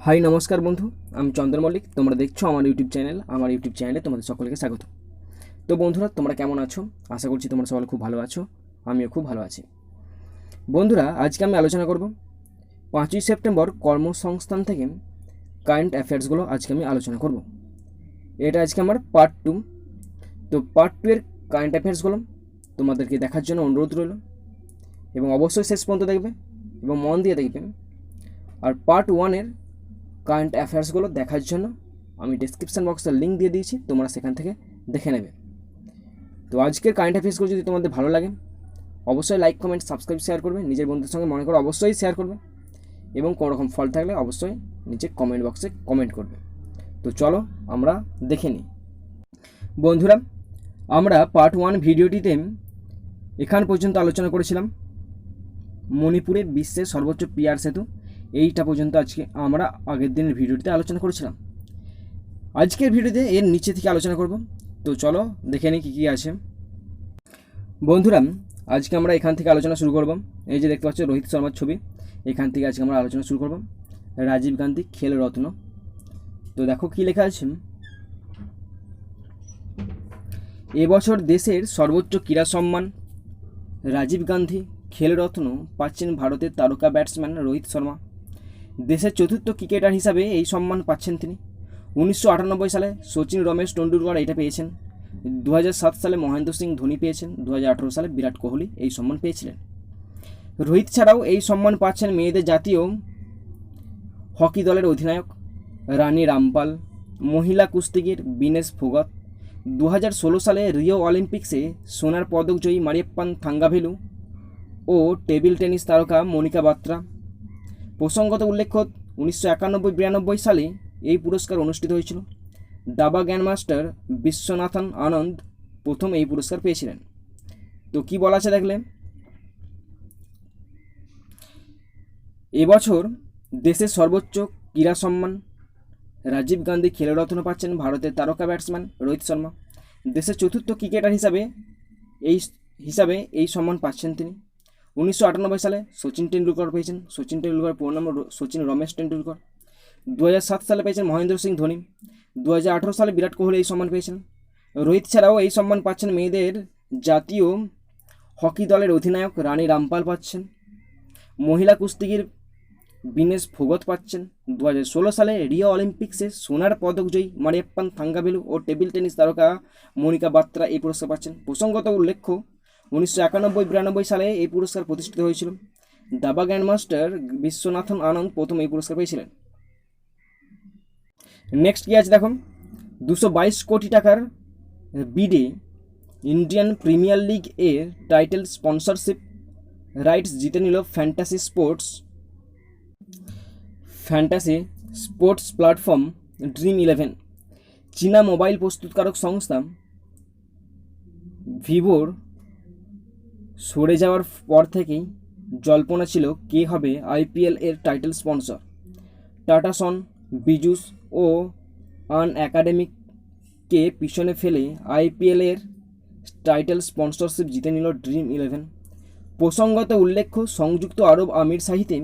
High নমস্কার বন্ধু, আমি চন্দন মল্লিক। তোমরা দেখছো আমার ইউটিউব চ্যানেল। আমার ইউটিউব চ্যানেলে তোমাদের সকলকে স্বাগত। তো বন্ধুরা, তোমরা কেমন আছো? আশা করছি তোমরা সকলে খুব ভালো আছো। আমিও খুব ভালো আছি। বন্ধুরা, আজকে আমি আলোচনা করব 5ই সেপ্টেম্বর কর্মসংস্থান থেকে কারেন্ট অ্যাফেয়ার্সগুলো আজকে আমি আলোচনা করব। এটা আজকে আমার পার্ট 2। তো পার্ট 2 এর কারেন্ট অ্যাফেয়ার্সগুলো তোমাদেরকে দেখার জন্য অনুরোধ রইল এবং অবশ্যই শেষ পর্যন্ত দেখবে এবং মন দিয়ে দেখবে। আর পার্ট 1 এর কারেন্ট অ্যাফেয়ার্সগুলো দেখার জন্য আমি ডিসক্রিপশান বক্সের লিঙ্ক দিয়ে দিয়েছি, তোমরা সেখান থেকে দেখে নেবে। তো আজকের কারেন্ট অ্যাফেয়ার্সগুলো যদি তোমাদের ভালো লাগে অবশ্যই লাইক, কমেন্ট, সাবস্ক্রাইব, শেয়ার করবে। নিজের বন্ধুদের সঙ্গে মনে করো অবশ্যই শেয়ার করবে এবং কোনো রকম ফল থাকলে অবশ্যই নিচে কমেন্ট বক্সে কমেন্ট করবে। তো চলো আমরা দেখে নিই। বন্ধুরা, আমরা পার্ট 1 ভিডিওটিতে এখান পর্যন্ত আলোচনা করেছিলাম মণিপুরে বিশ্বের সর্বোচ্চ পিয়ার সেতু। এইটা পর্যন্ত আজকে আমরা আগের দিনের ভিডিওটিতে আলোচনা করেছিলাম। আজকের ভিডিওতে এর নিচে থেকে আলোচনা করব। তো চলো দেখে নিই কী কী আছে। বন্ধুরা, আজকে আমরা এখান থেকে আলোচনা শুরু করব। এই যে দেখতে পাচ্ছ রোহিত শর্মার ছবি, এখান থেকে আজকে আমরা আলোচনা শুরু করব। রাজীব গান্ধী খেল রত্ন। তো দেখো কি লেখা আছে, এবছর দেশের সর্বোচ্চ ক্রীড়া সম্মান রাজীব গান্ধী খেলরত্ন পাচ্ছেন ভারতের তারকা ব্যাটসম্যান রোহিত শর্মা। দেশের চতুর্থ ক্রিকেটার হিসাবে এই সম্মান পাচ্ছেন তিনি। 1998 সালে সচিন রমেশ টেন্ডুলকর এটা পেয়েছেন। 2007 সালে মহেন্দ্র সিং ধোনি পেয়েছেন। 2018 সালে বিরাট কোহলি এই সম্মান পেয়েছিলেন। রোহিত ছাড়াও এই সম্মান পাচ্ছেন মেয়েদের জাতীয় হকি দলের অধিনায়ক রানী রামপাল, মহিলা কুস্তিগির বিনেশ ফোগত, 2016 সালে রিও অলিম্পিক্সে সোনার পদকজয়ী মারিয়াপ্পান থাঙ্গাভেলু ও টেবিল টেনিস তারকা মনিকা বাত্রা। প্রসঙ্গত উল্লেখ্য, 1991-92 সালে এই পুরস্কার অনুষ্ঠিত হয়েছিল। দাবা গ্র্যান্ডমাস্টার বিশ্বনাথন আনন্দ প্রথম এই পুরস্কার পেয়েছিলেন। তো কি বলা আছে দেখলে, এবছর দেশের সর্বোচ্চ ক্রীড়া সম্মান রাজীব গান্ধী খেলরত্ন পাচ্ছেন ভারতের তারকা ব্যাটসম্যান রোহিত শর্মা। দেশের চতুর্থ ক্রিকেটার হিসাবে এই সম্মান পাচ্ছেন তিনি। 1998 সালে সচিন টেন্ডুলকর পেয়েছেন। সচিন টেন্ডুলকর পুরো নাম সচিন রমেশ টেন্ডুলকর। 2007 সালে পেয়েছেন মহেন্দ্র সিং ধোনি। 2018 সালে বিরাট কোহলি এই সম্মান পেয়েছেন। রোহিত ছাড়াও এই সম্মান পাচ্ছেন মেয়েদের জাতীয় হকি দলের অধিনায়ক রানী রামপাল পাচ্ছেন। মহিলা কুস্তিগির বিনেশ ফোগত পাচ্ছেন। 2016 সালে রিও অলিম্পিক্সে সোনার পদকজয়ী মারিয়াপ্পান থাঙ্গাভেলু ও টেবিল টেনিস তারকা মনিকা বাত্রা এই পুরস্কার পাচ্ছেন। প্রসঙ্গত উল্লেখ্য, 1991-92 সালে এই পুরস্কার প্রতিষ্ঠিত হয়েছিল। দাবা গ্র্যান্ডমাস্টার বিশ্বনাথন আনন্দ প্রথম এই পুরস্কার পেয়েছিলেন। নেক্সট কি আছে দেখো, 222 কোটি টাকার বিডে ইন্ডিয়ান প্রিমিয়ার লিগ এর টাইটেল স্পন্সরশিপ রাইটস জিতে নিল ফ্যান্টাসি স্পোর্টস প্ল্যাটফর্ম Dream11। চীনা মোবাইল প্রস্তুতকারক সংস্থা ভিভোর সরে যাওয়ার পর থেকেই জল্পনা ছিল কে হবে আইপিএল এর টাইটেল স্পন্সর। টাটা সন, বিজুস ও আন একাডেমিককে পিছনে ফেলে আইপিএল এর টাইটেল স্পন্সরশিপ জিতে নিল Dream11। প্রসঙ্গত উল্লেখ্য, সংযুক্ত আরব আমিরশাহিতে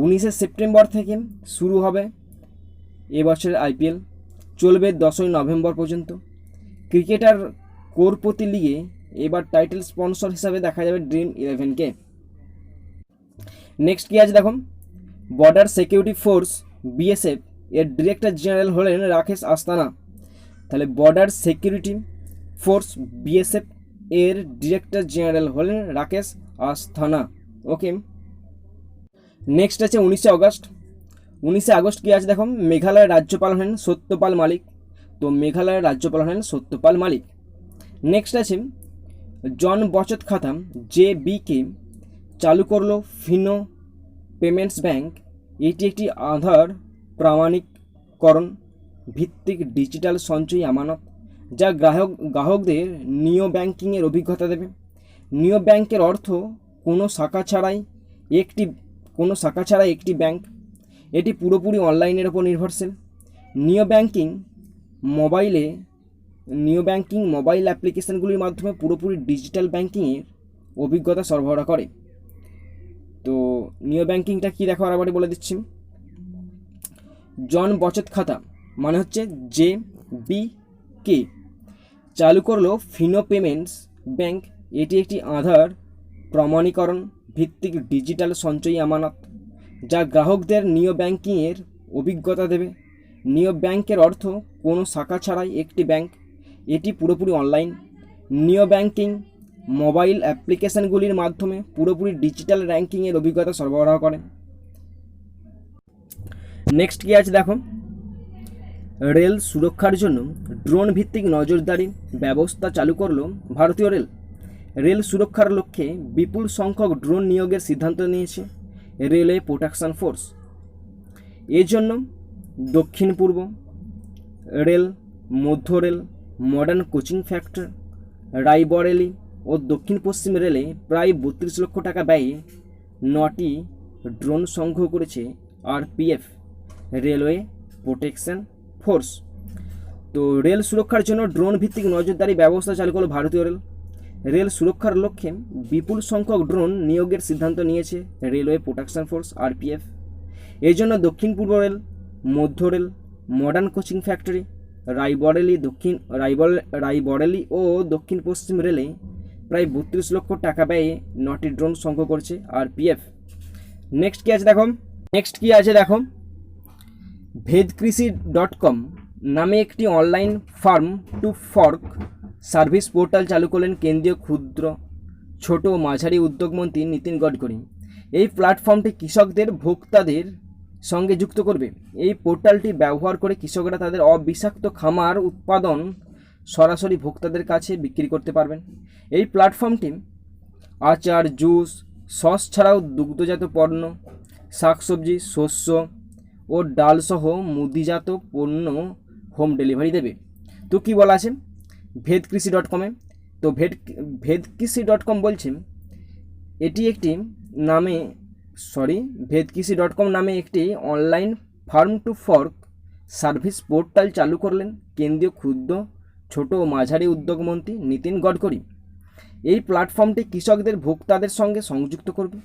19 সেপ্টেম্বর থেকে শুরু হবে এবছরের আইপিএল, চলবে 10 নভেম্বর পর্যন্ত। ক্রিকেটার কোরপতি লিগে এবার টাইটেল স্পন্সর হিসাবে দেখা যাবে Dream11কে। নেক্সট কি আছে দেখো, বর্ডার সিকিউরিটি ফোর্স বিএসএফ এর ডিরেক্টর জেনারেল হলেন রাকেশ আস্তানা। তাহলে বর্ডার সিকিউরিটি ফোর্স বিএসএফ এর ডিরেক্টর জেনারেল হলেন রাকেশ আস্তানা। ওকে, নেক্সট আছে 19 আগস্ট কি আছে দেখো, মেঘালয়ের রাজ্যপাল হলেন সত্যপাল মালিক। তো মেঘালয়ের রাজ্যপাল হলেন সত্যপাল মালিক। নেক্সট আছে জন বচত খাতা JBK চালু করলো ফিনো পেমেন্টস ব্যাংক। এটি একটি আধার প্রমাণীকরণ ভিত্তিক ডিজিটাল সঞ্চয়ী আমানত, যা গ্রাহকদের নিও ব্যাংকিংয়ের অভিজ্ঞতা দেবে। নিও ব্যাংকের অর্থ কোনো শাখা ছাড়াই একটি ব্যাংক। এটি পুরোপুরি অনলাইনের ওপর নির্ভরশীল। নিও ব্যাংকিং মোবাইল অ্যাপ্লিকেশনগুলির মাধ্যমে পুরোপুরি ডিজিটাল ব্যাংকিংয়ের অভিজ্ঞতা সরবরাহ করে। তো নিও ব্যাংকিংটা কী দেখো আরেকবার বলে দিচ্ছি। জন বচত খাতা মানে হচ্ছে JBK চালু করলো ফিনো পেমেন্টস ব্যাংক। এটি একটি আধার প্রমাণীকরণ ভিত্তিক ডিজিটাল সঞ্চয়ী আমানত, যা গ্রাহকদের নিও ব্যাংকিংয়ের অভিজ্ঞতা দেবে। নিও ব্যাংকের অর্থ কোনো শাখা ছাড়াই একটি ব্যাংক। এটি পুরোপুরি অনলাইন। নিও ব্যাংকিং মোবাইল অ্যাপ্লিকেশনগুলির মাধ্যমে পুরোপুরি ডিজিটাল র্যাঙ্কিংয়ের অভিজ্ঞতা সরবরাহ করে। নেক্সট কী আছে দেখো, রেল সুরক্ষার জন্য ড্রোন ভিত্তিক নজরদারি ব্যবস্থা চালু করলো ভারতীয় রেল। রেল সুরক্ষার লক্ষ্যে বিপুল সংখ্যক ড্রোন নিয়োগের সিদ্ধান্ত নিয়েছে রেলওয়ে প্রোটেকশন ফোর্স। এর জন্য দক্ষিণ পূর্ব রেল, মধ্য rail, modern coaching factor, Rae Bareli ও দক্ষিণ পশ্চিম রেলে প্রায় 32 লক্ষ টাকা ব্যয়ে 9টি ড্রোন সংগ্রহ করেছে RPF, রেলওয়ে প্রোটেকশন ফোর্স। তো রেল সুরক্ষার জন্য ড্রোন ভিত্তিক নজরদারি ব্যবস্থা চালু করলো ভারতীয় রেল। রেল সুরক্ষার লক্ষ্যে বিপুল সংখ্যক ড্রোন নিয়োগের সিদ্ধান্ত নিয়েছে রেলওয়ে প্রোটেকশন ফোর্স RPF। এই জন্য দক্ষিণ পূর্ব রেল, মধ্য rail, modern coaching factory, Rae Bareli ও দক্ষিণ পশ্চিম রেলে প্রায় 32 লক্ষ টাকা ব্যয়ে 9টি ড্রোন সংগ্রহ করেছে RPF। নেক্সট কী আছে দেখো, vedkrishi.com নামে একটি online farm to fork service portal চালু করলেন কেন্দ্রীয় ক্ষুদ্র, ছোট ও মাঝারি উদ্যোগ মন্ত্রী নীতিন গডকরি। এই প্ল্যাটফর্মটি কৃষকদের ভোক্তাদের সঙ্গে যুক্ত করবে। এই পোর্টালটি ব্যবহার করে কৃষকরা তাদের অবিষাক্ত খামার উৎপাদন সরাসরি ভোক্তাদের কাছে বিক্রি করতে পারবেন। এই প্ল্যাটফর্মটি আচার, জুস, সস ছাড়াও দুগ্ধজাত পণ্য, শাকসবজি, শস্য ও ডালসহ মুদিজাত পণ্য হোম ডেলিভারি দেবে। তো কী বলা আছে vedkrishi.com-এ? তো vedkrishi.com বলছে vedkrishi.com নামে একটি online farm to fork service portal চালু করলেন কেন্দ্রীয় ক্ষুদ্র, ছোট ও মাঝারি উদ্যোগ মন্ত্রী নীতিন গডকরি। এই প্ল্যাটফর্মটি কৃষকদের ভোক্তাদের সঙ্গে সংযুক্ত করবে।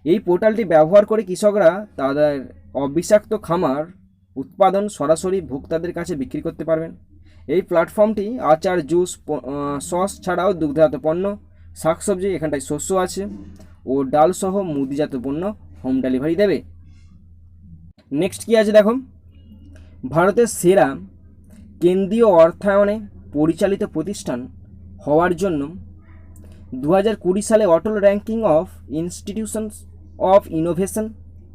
এই পোর্টালটি ব্যবহার করে কৃষকরা তাদের অবিষাক্ত খামার উৎপাদন সরাসরি ভোক্তাদের কাছে বিক্রি করতে পারবেন। এই প্ল্যাটফর্মটি আচার, জুস, সস ছাড়াও দুগ্ধজাত পণ্য, শাকসবজি, এখানটায় শস্য আছে, ও ডালসহ মুদিজাত পণ্য হোম ডেলিভারি দেবে। নেক্সট কী আছে দেখো, ভারতের সেরা কেন্দ্রীয় অর্থায়নে পরিচালিত প্রতিষ্ঠান হওয়ার জন্য 2020 সালে Atal Ranking of Institutions of Innovation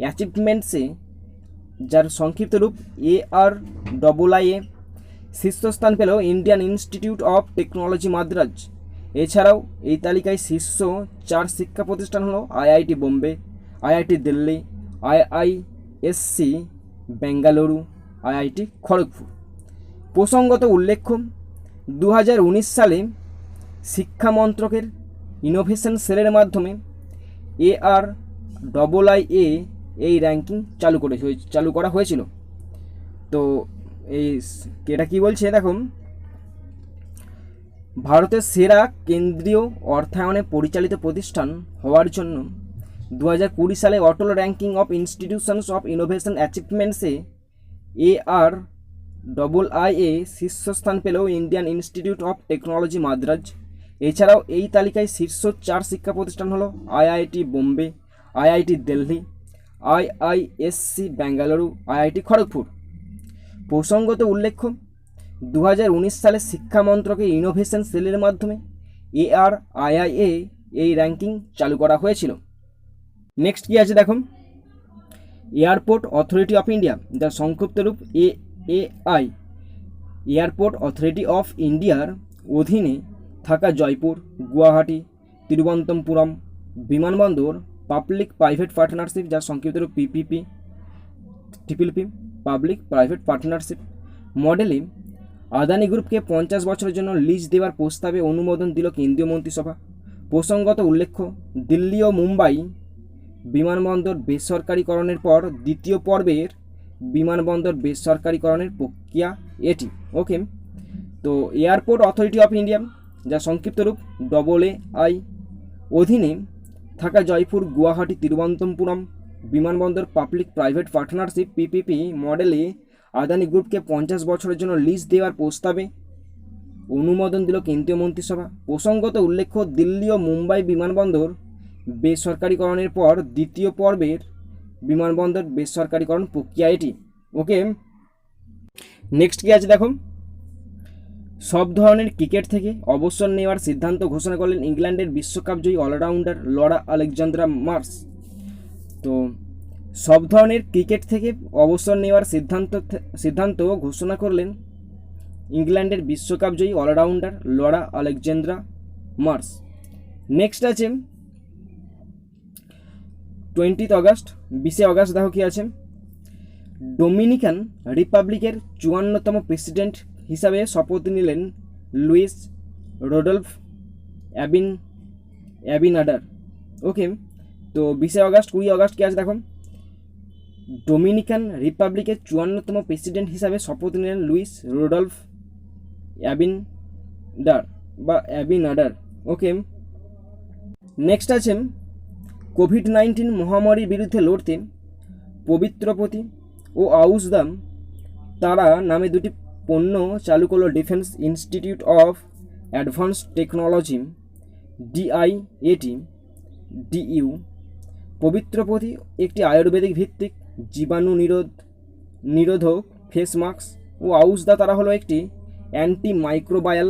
অ্যাচিভমেন্টসে, যার সংক্ষিপ্ত রূপ ARIIA, শীর্ষস্থান পেল Indian Institute of Technology Madras. এছাড়াও এই তালিকায় শীর্ষ 4 শিক্ষা প্রতিষ্ঠান হলো IIT Bombay, IIT Delhi, IISc Bengaluru, IIT Kharagpur. প্রসঙ্গত উল্লেখ্য, 2019 সালে শিক্ষা মন্ত্রকের ইনোভেশন সেলের মাধ্যমে ARIIA এই র্যাঙ্কিং চালু করা হয়েছিল। তো এটা কি বলছে দেখো, ভারতের সেরা কেন্দ্রীয় অর্থায়নে পরিচালিত প্রতিষ্ঠান হওয়ার জন্য 2020 সালে Atal Ranking of Institutions of Innovation অ্যাচিভমেন্টসে ARIIA শীর্ষস্থান পেল Indian Institute of Technology Madras. এছাড়াও এই তালিকায় শীর্ষ 4 শিক্ষা প্রতিষ্ঠান হলো IIT Bombay, IIT Delhi, IISc Bengaluru, IIT Kharagpur. প্রসঙ্গত উল্লেখ্য, 2019 সালে শিক্ষা মন্ত্রকের ইনোভেশন সেলের মাধ্যমে ARIIA এই র্যাঙ্কিং চালু করা হয়েছিল। নেক্সট কী আছে দেখো, এয়ারপোর্ট অথরিটি অফ ইন্ডিয়া, যার সংক্ষিপ্ত রূপ AAI, এয়ারপোর্ট অথরিটি অফ ইন্ডিয়ার অধীনে থাকা জয়পুর, গুয়াহাটি, তিরুবনন্তপুরম বিমানবন্দর পাবলিক প্রাইভেট পার্টনারশিপ, যার সংক্ষিপ্ত রূপ PPP, পাবলিক প্রাইভেট পার্টনারশিপ মডেলে আদানি গ্রুপকে 50 বছরের জন্য লিজ দেওয়ার প্রস্তাবে অনুমোদন দিল কেন্দ্রীয় মন্ত্রিসভা। প্রসঙ্গত উল্লেখ্য, দিল্লি ও মুম্বাই বিমানবন্দর বেসরকারীকরণের পর দ্বিতীয় পর্বের বিমানবন্দর বেসরকারীকরণের প্রক্রিয়া এটি। ওকে, তো এয়ারপোর্ট অথরিটি অফ ইন্ডিয়া, যার সংক্ষিপ্ত রূপ AAI, অধীনে থাকা জয়পুর, গুয়াহাটি, তিরুবনন্তপুরম বিমানবন্দর পাবলিক প্রাইভেট পার্টনারশিপ পিপিপি মডেলে আদানি গ্রুপকে 50 বছরের জন্য লিজ দেওয়ার প্রস্তাবে অনুমোদন দিল কেন্দ্রীয় মন্ত্রিসভা। প্রসঙ্গত উল্লেখ্য, দিল্লি ও মুম্বাই বিমানবন্দর বেসরকারিকরণের পর দ্বিতীয় পর্বের বিমানবন্দর বেসরকারিকরণ প্রক্রিয়া এটি। ওকে, নেক্সট কি আছে দেখো, সব ধরনের ক্রিকেট থেকে অবসর নেওয়ার সিদ্ধান্ত ঘোষণা করলেন ইংল্যান্ডের বিশ্বকাপ জয়ী অলরাউন্ডার লরা আলেকজান্দ্রা মার্স। তো সব ধরনের ক্রিকেট থেকে অবসর নেওয়ার সিদ্ধান্ত ঘোষণা করলেন ইংল্যান্ডের বিশ্বকাপ জয়ী allrounder Laura Alexandra Marsh. Next আছে 20 অগস্ট, 20 অগস্ট দেখো কি আছে, ডোমিনিকান রিপাবলিকের 54তম প্রেসিডেন্ট হিসাবে শপথ নিলেন লুইস রোডলফ অ্যাবিনাডার। ওকে, তো 20 অগস্ট, 20 অগস্ট কি আছে দেখো, ডোমিনিকান রিপাবলিকের 54তম প্রেসিডেন্ট হিসাবে শপথ নিলেন লুইস রোডলফ অ্যাবিনাডার। ওকে, নেক্সট আছে কোভিড-19 মহামারীর বিরুদ্ধে লড়তে পবিত্রপতি ও আউসদাম তারা নামে দুটি পণ্য চালু করল Defence Institute of Advanced Technology DIAT DU. পবিত্রপতি একটি আয়ুর্বেদিক ভিত্তিক জীবাণু নিরোধক ফেস মাস্ক ও আউসদা তারা হলো একটি অ্যান্টি মাইক্রোবায়াল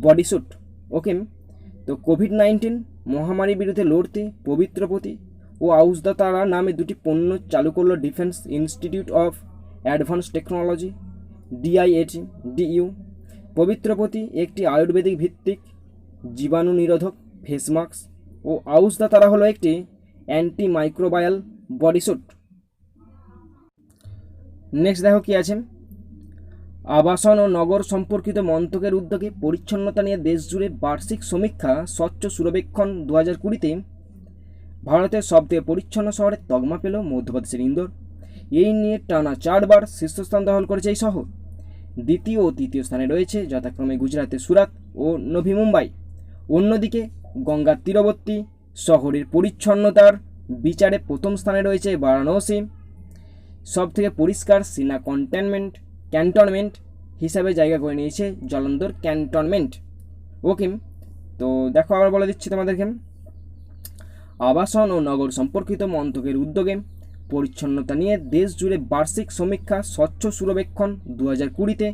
বডিস্যুট। ওকে, তো কোভিড-19 মহামারীর বিরুদ্ধে লড়তে পবিত্রপতি ও আউসদা তারা নামে দুটি পণ্য চালু করল Defence Institute of Advanced Technology DIAT DU. পবিত্রপতি একটি আয়ুর্বেদিক ভিত্তিক জীবাণু নিরোধক ফেস মাস্ক ও আউসদা তারা হলো একটি অ্যান্টি মাইক্রোবায়াল বডিস্যুট। নেক্সট দেখো কি আছে, আবাসন ও নগর সম্পর্কিত মন্ত্রকের উদ্যোগে পরিচ্ছন্নতা নিয়ে দেশজুড়ে বার্ষিক সমীক্ষা স্বচ্ছ সুরবেক্ষণ 2020-তে ভারতের সবথেকে পরিচ্ছন্ন শহরের তকমা পেল মধ্যপ্রদেশের ইন্দোর। এই নিয়ে টানা 4বার শীর্ষস্থান দখল করেছে এই শহর। দ্বিতীয় ও তৃতীয় স্থানে রয়েছে যথাক্রমে গুজরাটের সুরাত ও নভি মুম্বাই। অন্যদিকে গঙ্গার তীরবর্তী শহরের পরিচ্ছন্নতার বিচারে প্রথম স্থানে রয়েছে বারাণসী। সবথেকে পরিষ্কার সিনা ক্যান্টনমেন্ট হিসাবে জায়গা করে নিয়েছে জলন্ধর ক্যান্টনমেন্ট। ওকে, তো দেখো আবার বলে দিচ্ছি তোমাদেরকে, আবাসন ও নগর সম্পর্কিত মন্ত্রকের উদ্যোগে পরিচ্ছন্নতা নিয়ে দেশ জুড়ে বার্ষিক সমীক্ষা স্বচ্ছ সুরবেক্ষণ 2020-তে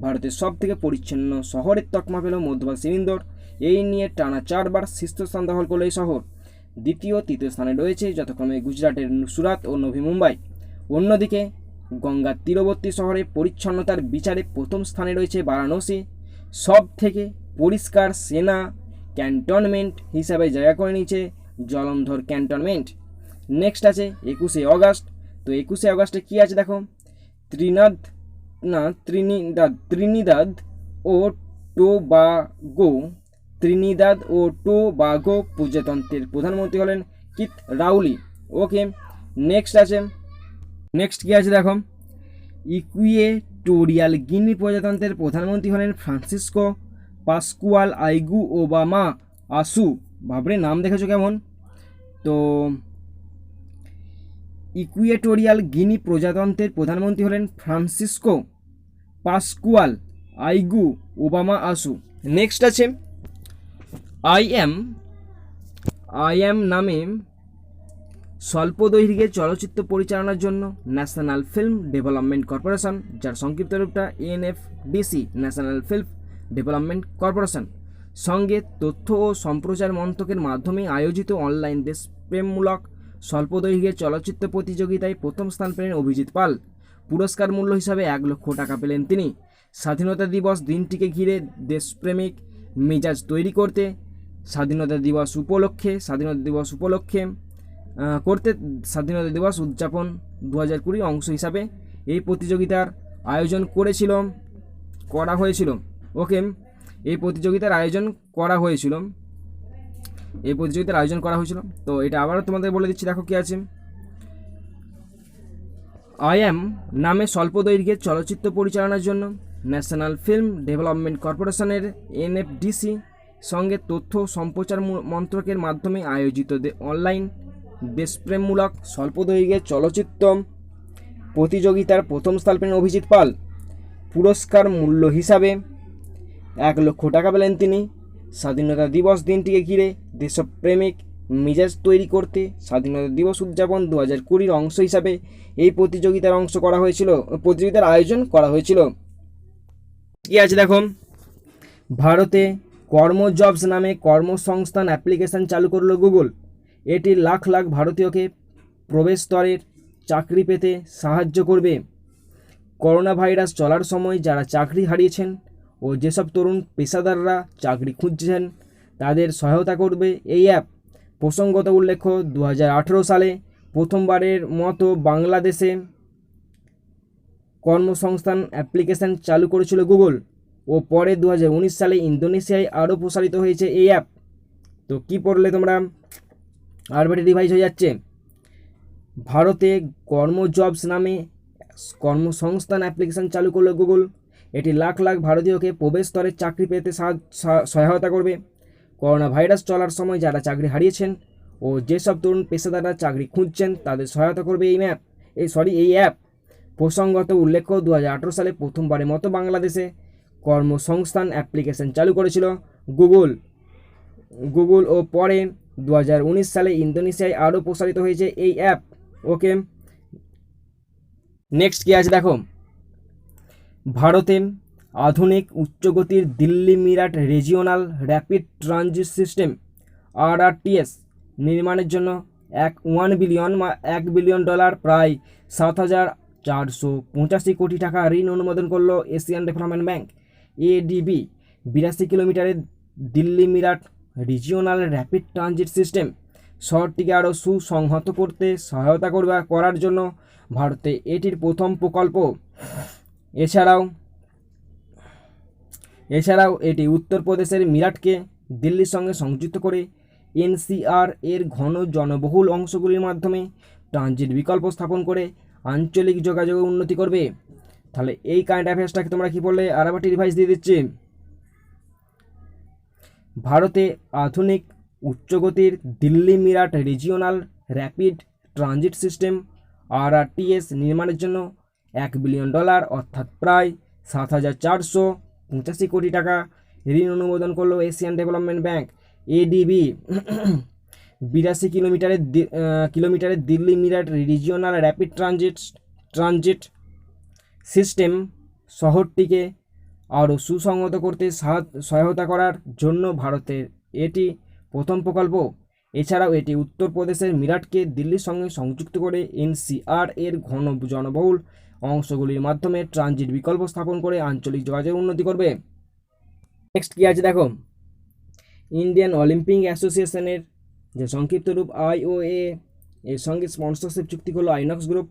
ভারতের সবথেকে পরিচ্ছন্ন শহরের তকমা পেল মধ্যপ্রদেশের ইন্দোর। এই নিয়ে টানা 4বার শীর্ষস্থান দখল করল এই শহর। দ্বিতীয় ও তৃতীয় স্থানে রয়েছে যথাক্রমে গুজরাটের সুরাত ও নভি মুম্বাই। অন্যদিকে গঙ্গার তীরবর্তী শহরে পরিচ্ছন্নতার বিচারে প্রথম স্থানে রয়েছে বারাণসী। সব থেকে পরিষ্কার সেনা ক্যান্টনমেন্ট হিসাবে জায়গা করে নিয়েছে জলন্ধর ক্যান্টনমেন্ট। নেক্সট আছে 21শে অগস্ট। তো 21শে অগস্টে কী আছে দেখো, ত্রিনিদাদ ও টোবাগো প্রজাতন্ত্রের প্রধানমন্ত্রী হলেন কিথ রাউলি। ওকে, নেক্সট কি আছে দেখো, ইকুয়েটোরিয়াল গিনি প্রজাতন্ত্রের প্রধানমন্ত্রী হলেন ফ্রান্সিসকো পাসকুয়াল আইগু ওবামা আসু। ভাবরে নাম দেখেছো কেমন। তো ইকুয়েটোরিয়াল গিনি প্রজাতন্ত্রের প্রধানমন্ত্রী হলেন ফ্রান্সিসকো পাসকুয়াল আইগু ওবামা আসু। নেক্সট আছে আই এম নামে স্বল্প দৈর্ঘ্যের চলচ্চিত্র পরিচালনার জন্য ন্যাশনাল ফিল্ম ডেভেলপমেন্ট কর্পোরেশন, যার সংক্ষিপ্ত রূপটা এনএফডিসি ন্যাশনাল ফিল্ম ডেভেলপমেন্ট কর্পোরেশন সঙ্গে তথ্য ও সম্প্রচার মন্ত্রকের মাধ্যমে আয়োজিত অনলাইন দেশপ্রেমমূলক স্বল্প দৈর্ঘ্যের চলচ্চিত্র প্রতিযোগিতায় প্রথম স্থান পেলেন অভিজিৎ পাল। পুরস্কার মূল্য হিসাবে 1 লক্ষ টাকা পেলেন তিনি। স্বাধীনতা দিবস দিনটিকে ঘিরে দেশপ্রেমিক মেজাজ তৈরি করতে স্বাধীনতা দিবস উদযাপন 2020 অংশ হিসাবে এই প্রতিযোগিতার আয়োজন করা হয়েছিল। ওকে, এই প্রতিযোগিতার আয়োজন করা হয়েছিল। তো এটা আবারও তোমাদের বলে দিচ্ছি, দেখো কি আছে, আই এম নামে স্বল্প দৈর্ঘ্যের চলচ্চিত্র পরিচালনার জন্য ন্যাশনাল ফিল্ম ডেভেলপমেন্ট কর্পোরেশনের এনএফডিসি সঙ্গে তথ্য সম্প্রচার মন্ত্রকের মাধ্যমে আয়োজিত অনলাইন দেশপ্রেমমূলক স্বল্পদৈর্ঘ্যের চলচ্চিত্র প্রতিযোগিতার প্রথম স্থান পেলেন অভিজিৎ পাল। পুরস্কার মূল্য হিসাবে 1,00,000 টাকা পেলেন তিনি। স্বাধীনতা দিবস দিনটিকে ঘিরে দেশপ্রেমিক মেজাজ তৈরি করতে স্বাধীনতা দিবস উদযাপন 2020 অংশ হিসাবে এই প্রতিযোগিতার আয়োজন করা হয়েছিল। কি আছে দেখো, ভারতে কর্মজবস নামে কর্মসংস্থান অ্যাপ্লিকেশন চালু করলো গুগল। এটি লাখ লাখ ভারতীয়কে প্রবেশ স্তরের চাকরি পেতে সাহায্য করবে। করোনা ভাইরাস চলার সময় যারা চাকরি হারিয়েছেন ও যেসব তরুণ পেশাদাররা চাকরি খুঁজছেন তাদের সহায়তা করবে এই অ্যাপ। প্রসঙ্গত উল্লেখ্য, 2018 সালে প্রথমবারের মতো বাংলাদেশে কর্মসংস্থান অ্যাপ্লিকেশন চালু করেছিল গুগল ও পরে 2019 সালে ইন্দোনেশিয়ায় আরও প্রসারিত হয়েছে এই অ্যাপ। তো কি পড়লে তোমরা, আরবিটি রিভাইজ হয়ে যাচ্ছে। ভারতে কর্মজবস নামে কর্মসংস্থান অ্যাপ্লিকেশন চালু করলো গুগল। এটি লাখ লাখ ভারতীয়কে প্রবেশ স্তরের চাকরি পেতে সহায়তা করবে। করোনা ভাইরাস চলার সময় যারা চাকরি হারিয়েছেন ও যেসব তরুণ পেশাদাররা চাকরি খুঁজছেন তাদের সহায়তা করবে এই অ্যাপ। প্রসঙ্গত উল্লেখ্য, 2018 সালে প্রথমবারের মতো বাংলাদেশে কর্মসংস্থান অ্যাপ্লিকেশন চালু করেছিল গুগল ও পরে 2019 সালে ইন্দোনেশিয়ায় আরও প্রসারিত হয়েছে এই অ্যাপ। ওকে, নেক্সট কি আছে দেখো, ভারতে আধুনিক উচ্চগতির Delhi Meerut Regional Rapid Transit System RRTS নির্মাণের জন্য $1 বিলিয়ন প্রায় 7,485 কোটি টাকা ঋণ অনুমোদন করল এশিয়ান ডেভেলপমেন্ট ব্যাংক ADB। 82 কিলোমিটারের Delhi Meerut Regional Rapid Transit System শহরটিকে আরও সুসংহত করতে সহায়তা করার জন্য ভারতে এটির প্রথম প্রকল্প। এছাড়াও এটি উত্তরপ্রদেশের মিরাটকে দিল্লির সঙ্গে সংযুক্ত করে NCR এর ঘন জনবহুল অংশগুলির মাধ্যমে ট্রানজিট বিকল্প স্থাপন করে আঞ্চলিক যোগাযোগের উন্নতি করবে। তাহলে এই কারেন্ট অ্যাফেয়ার্সটাকে তোমরা কি বললে, আরেকটি রিভাইজ দিয়ে দিচ্ছি। ভারতে আধুনিক উচ্চগতির Delhi Meerut Regional Rapid Transit System RRTS নির্মাণের জন্য $1 বিলিয়ন অর্থাৎ প্রায় 7,485 কোটি টাকা ঋণ অনুমোদন করলো এশিয়ান ডেভেলপমেন্ট ব্যাংক ADB। 82 কিলোমিটারের Delhi Meerut Regional Rapid Transit System শহরটিকে আরও সুসংহত করতে সহায়তা করার জন্য ভারতের এটি প্রথম প্রকল্প। এছাড়াও এটি উত্তরপ্রদেশের মিরাটকে দিল্লির সঙ্গে সংযুক্ত করে NCR এর ঘন জনবহুল অংশগুলির মাধ্যমে ট্রানজিট বিকল্প স্থাপন করে আঞ্চলিক যোগাযোগের উন্নতি করবে। নেক্সট কি আছে দেখো, ইন্ডিয়ান অলিম্পিক অ্যাসোসিয়েশনের যে সংক্ষিপ্ত রূপ IOA এর সঙ্গে স্পন্সরশিপ চুক্তি করলো আইনক্স গ্রুপ।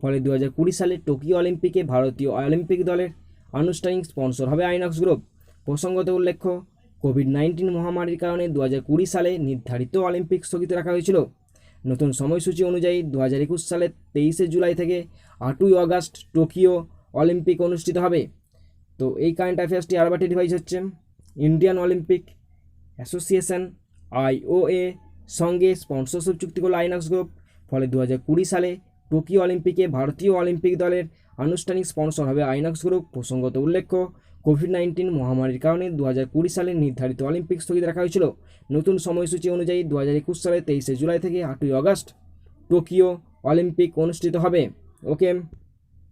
ফলে 2020 সালে টোকিও অলিম্পিকে ভারতীয় অলিম্পিক দলের আনুষ্ঠানিক স্পন্সর হবে আইনক্স গ্রুপ। প্রসঙ্গত উল্লেখ্য, কোভিড-19 মহামারীর কারণে 2020 সালে নির্ধারিত অলিম্পিক স্থগিত রাখা হয়েছিল। নতুন সময়সূচি অনুযায়ী 2021 সালের 23 জুলাই থেকে 8 আগস্ট টোকিও অলিম্পিক অনুষ্ঠিত হবে। তো এই কারেন্ট অ্যাফেয়ার্সটি আরবারটি রিভাইজ হচ্ছে। ইন্ডিয়ান অলিম্পিক অ্যাসোসিয়েশন IOA সঙ্গে স্পন্সরশিপ চুক্তি করল আইনক্স গ্রুপ। ফলে 2020 সালে টোকিও অলিম্পিকে ভারতীয় অলিম্পিক দলের আনুষ্ঠানিক স্পন্সর হবে আইনক্স গ্রুপ। প্রসঙ্গত উল্লেখ্য, কোভিড-19 মহামারীর কারণে 2020 সালে নির্ধারিত অলিম্পিক স্থগিত রাখা হয়েছিল। নতুন সময়সূচি অনুযায়ী 2021 সালে 23 জুলাই থেকে 8 আগস্ট টোকিও অলিম্পিক অনুষ্ঠিত হবে। ওকে,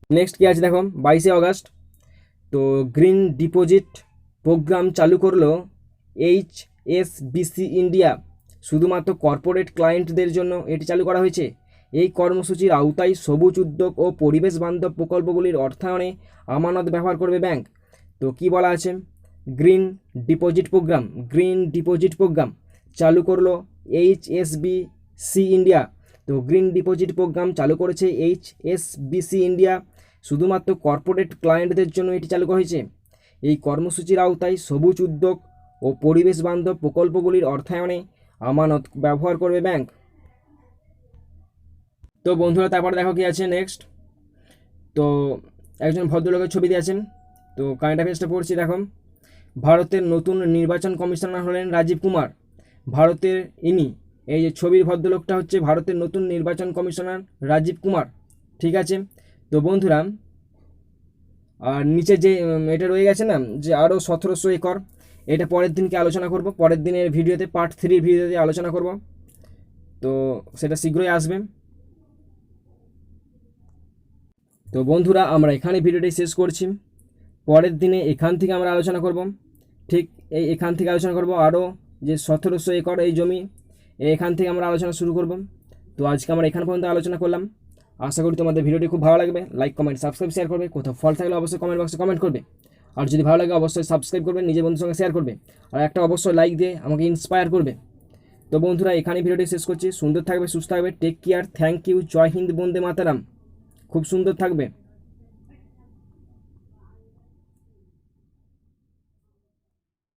নেক্সট কি আছে দেখো, 22 আগস্ট তো গ্রিন ডিপোজিট প্রোগ্রাম চালু করলো HSBC ইন্ডিয়া। শুধুমাত্র কর্পোরেট ক্লায়েন্টদের জন্য এটি চালু করা হয়েছে। এই কর্মসূচির আওতায় সবুজ উদ্যোগ ও পরিবেশ বান্ধব প্রকল্পগুলির অর্থায়নে আমানত ব্যবহার করবে ব্যাংক। তো কি বলা আছে, গ্রিন ডিপোজিট প্রোগ্রাম চালু করলো HSBC ইন্ডিয়া। তো গ্রিন ডিপোজিট প্রোগ্রাম চালু করেছে HSBC ইন্ডিয়া। শুধুমাত্র কর্পোরেট ক্লায়েন্টদের জন্য এটি চালু করা হয়েছে। এই কর্মসূচির আওতায় সবুজ উদ্যোগ ও পরিবেশ বান্ধব প্রকল্পগুলির অর্থায়নে আমানত ব্যবহার করবে ব্যাংক। তো বন্ধুরা, তারপরে দেখো কি আছে নেক্সট। তো একজন ভদ্রলোকের ছবি দিয়ে আছেন। তো কারেন্ট অ্যাফেয়ার্সটা পড়ছি দেখো। ভারতের নতুন নির্বাচন কমিশনার হলেন রাজীব কুমার। ভারতের ইনি এই যে ছবির ভদ্রলোকটা হচ্ছে ভারতের নতুন নির্বাচন কমিশনার রাজীব কুমার, ঠিক আছে। তো বন্ধুরা, আর নিচে যে এটা রয়ে গেছে না, যে আরও 1700 একর, এটা পরের দিনকে আলোচনা করব, পরের দিনের ভিডিওতে, পার্ট 3 ভিডিওতে আলোচনা করব, তো সেটা শীঘ্রই আসবে। তো বন্ধুরা, আমরা এখানে ভিডিওটি শেষ করছি। পরের দিনে এখান থেকে আমরা আলোচনা করব, ঠিক এখান থেকে আলোচনা করব আরও যে 1700 একর এই জমি, এখান থেকে আমরা আলোচনা শুরু করব। তো আজকে আমরা এখান পর্যন্ত আলোচনা করলাম। আশা করি তোমাদের ভিডিওটি খুব ভালো লাগবে। লাইক, কমেন্ট, সাবস্ক্রাইব, শেয়ার করবে। কোথাও ফল থাকলে অবশ্যই কমেন্ট বক্সে কমেন্ট করবে। আর যদি ভালো লাগে অবশ্যই সাবস্ক্রাইব করবে, নিজের বন্ধুর সঙ্গে শেয়ার করবে, আর একটা অবশ্যই লাইক দিয়ে আমাকে ইন্সপায়ার করবে। তো বন্ধুরা, এখানে ভিডিওটি শেষ করছি। সুন্দর থাকবে, সুস্থ থাকবে, টেক কেয়ার, থ্যাংক ইউ, জয় হিন্দ, বন্দে মাতারাম। খুব সুন্দর থাকবে।